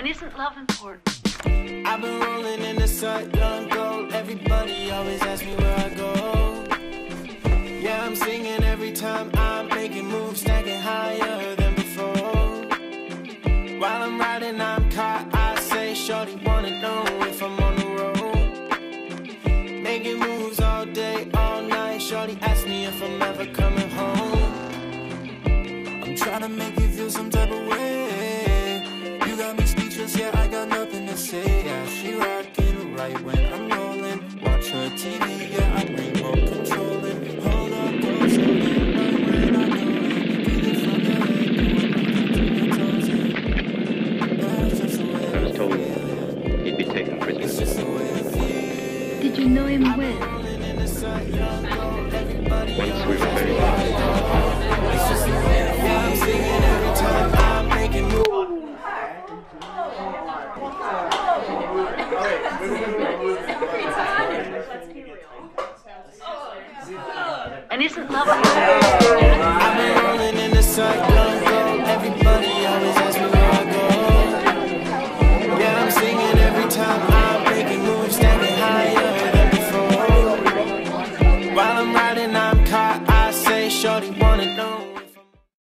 isn't love important? I've been rolling in the sun, young gold. Everybody always asks me where I go. Yeah, I'm singing every time I'm making moves, stacking higher than before. While I'm riding, I'm caught. I say, shorty wanna know if I'm on the road. Making moves all day, all night. Shorty ask me if I'm ever coming home. I'm trying to make you feel some type of way. You got me speechless, yeah, I got nothing to say. Yeah, she rocking right when I'm rolling. Watch her TV, yeah, I'm remote controlling. Hold on, don't slow down right when I know it. Feel it from your head, going to your toes. That's just the way I told feel. he'd be taken prisoner. It's just the way I feel. Did you know him well? Once we were married. Yeah, I'm singing every time I'm making moves. And isn't love important? I've been rolling in the sun.